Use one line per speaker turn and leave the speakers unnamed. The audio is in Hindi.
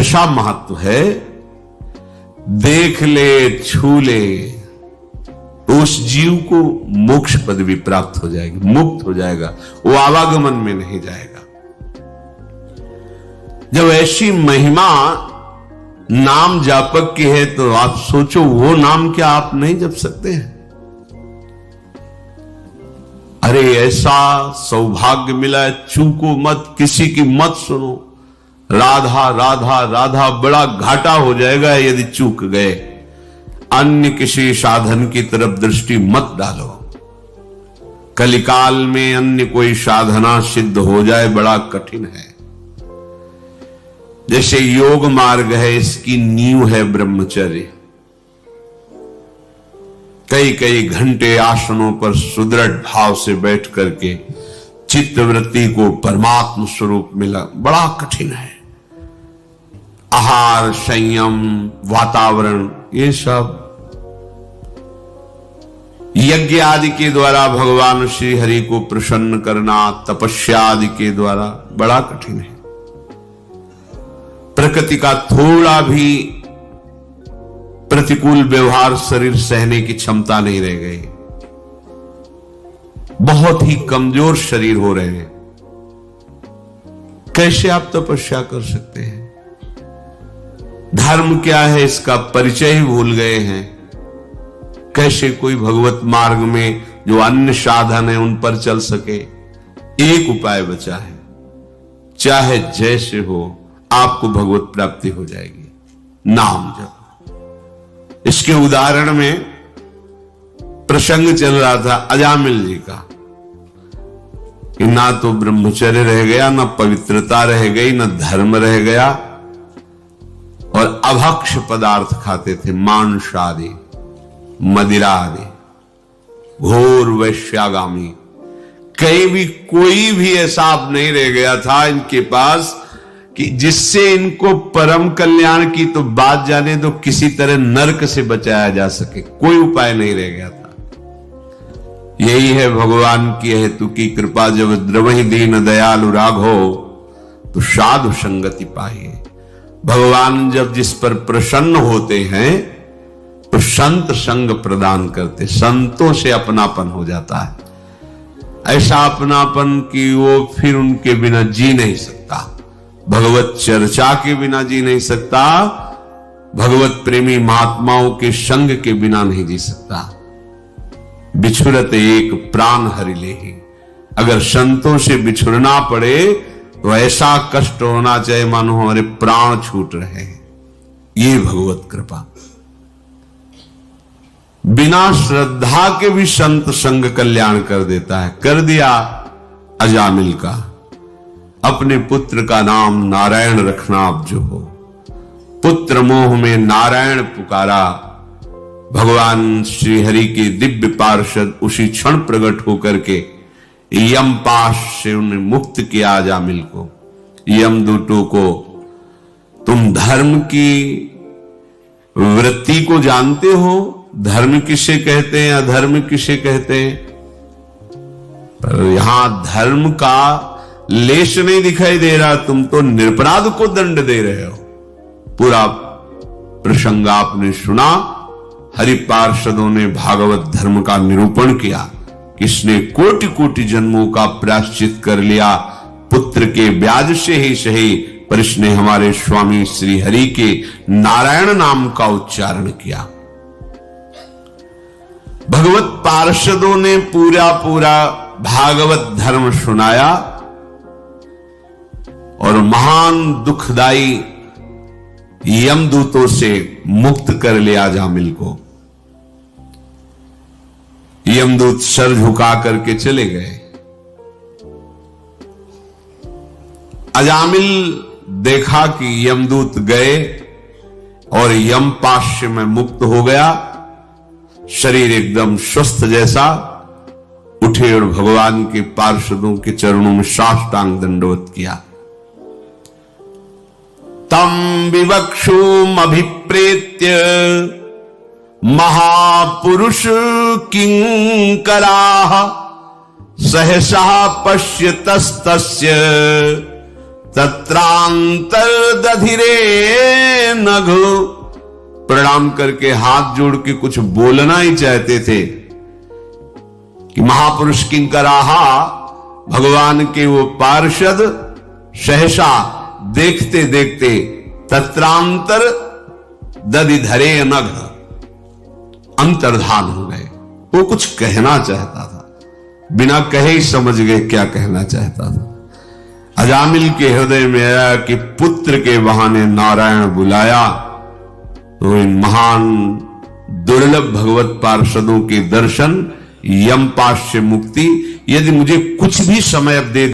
ऐसा महत्व है, देख ले छू ले उस जीव को मोक्ष पदवी प्राप्त हो जाएगी, मुक्त हो जाएगा, वो आवागमन में नहीं जाएगा। जब ऐसी महिमा नाम जापक की है तो आप सोचो वो नाम क्या आप नहीं जप सकते हैं? अरे ऐसा सौभाग्य मिला है, चूको मत, किसी की मत सुनो। राधा राधा राधा बड़ा घाटा हो जाएगा यदि चूक गए। अन्य किसी साधन की तरफ दृष्टि मत डालो। कलिकाल में अन्य कोई साधना सिद्ध हो जाए बड़ा कठिन है। जैसे योग मार्ग है, इसकी नींव है ब्रह्मचर्य। कई कई घंटे आसनों पर सुदृढ़ भाव से बैठ करके चित्तवृत्ति को परमात्म स्वरूप मिला बड़ा कठिन है। आहार, संयम, वातावरण, ये सब यज्ञ आदि के द्वारा भगवान श्री हरि को प्रसन्न करना, तपस्या आदि के द्वारा बड़ा कठिन है। प्रकृति का थोड़ा भी प्रतिकूल व्यवहार शरीर सहने की क्षमता नहीं रह गई। बहुत ही कमजोर शरीर हो रहे हैं। कैसे आप तपस्या कर सकते हैं? धर्म क्या है इसका परिचय ही भूल गए हैं। कैसे कोई भगवत मार्ग में जो अन्य साधन है उन पर चल सके? एक उपाय बचा है, चाहे जैसे हो आपको भगवत प्राप्ति हो जाएगी, नाम जप। इसके उदाहरण में प्रसंग चल रहा था अजामिल जी का कि ना तो ब्रह्मचर्य रह गया, ना पवित्रता रह गई, ना धर्म रह गया, और अभक्ष पदार्थ खाते थे, मांस आदि, मदिरा आदि, घोर वैश्यागामी। कहीं भी कोई भी ऐसा नहीं रह गया था इनके पास कि जिससे इनको परम कल्याण की तो बात जाने दो, किसी तरह नरक से बचाया जा सके, कोई उपाय नहीं रह गया था। यही है भगवान की हेतु की कृपा, जब द्रवहि दीन दयालु राघो तो साधु संगति पाइए। भगवान जब जिस पर प्रसन्न होते हैं तो संत संग प्रदान करते, संतों से अपनापन हो जाता है। ऐसा अपनापन कि वो फिर उनके बिना जी नहीं सकता, भगवत चर्चा के बिना जी नहीं सकता, भगवत प्रेमी महात्माओं के संग के बिना नहीं जी सकता। बिछुरत एक प्राण हरि लेहि, अगर संतों से बिछुड़ना पड़े तो ऐसा कष्ट होना चाहिए मानो हमारे प्राण छूट रहे हैं। ये भगवत कृपा। बिना श्रद्धा के भी संत संग कल्याण कर देता है। कर दिया अजामिल का। अपने पुत्र का नाम नारायण रखना आप जो हो, पुत्र मोह में नारायण पुकारा, भगवान श्री हरि के दिव्य पार्षद उसी क्षण प्रकट होकर के यमपाश से उन्हें मुक्त किया अजामिल को। यमदूतों को तुम धर्म की वृत्ति को जानते हो, धर्म किसे कहते हैं, अधर्म किसे कहते हैं, पर यहां धर्म का लेश नहीं दिखाई दे रहा, तुम तो निरपराध को दंड दे रहे हो। पूरा प्रसंग आपने सुना। हरि पार्षदों ने भागवत धर्म का निरूपण किया, किसने कोटि कोटि जन्मों का प्रायश्चित कर लिया, पुत्र के ब्याज से ही सही, पर इसने हमारे स्वामी श्री हरि के नारायण नाम का उच्चारण किया। भगवत पार्षदों ने पूरा पूरा भागवत धर्म सुनाया और महान दुखदाई यमदूतों से मुक्त कर लिया अजामिल को। यमदूत सर झुका करके चले गए। अजामिल देखा कि यमदूत गए और यमपाश में मुक्त हो गया। शरीर एकदम स्वस्थ जैसा, उठे और भगवान के पार्षदों के चरणों में साष्टांग दंडवत किया। तम विवक्षुम अभिप्रेत्य महापुरुष किंकराः सहसा पश्यतस्तस्य तत्रांतर्दधिरे नघ प्रणाम करके हाथ जोड़ के कुछ बोलना ही चाहते थे कि महापुरुष किंकराहा, भगवान के वो पार्षद सहसा देखते देखते तत्रांतर दधिधरे नघ, अंतर्धान हो गए। वो कुछ कहना चाहता था, बिना कहे ही समझ गए क्या कहना चाहता था। अजामिल के हृदय में आया कि पुत्र के बहाने नारायण बुलाया तो इन महान दुर्लभ भगवत पार्षदों के दर्शन, यमपाश से मुक्ति, यदि मुझे कुछ भी समय अब दे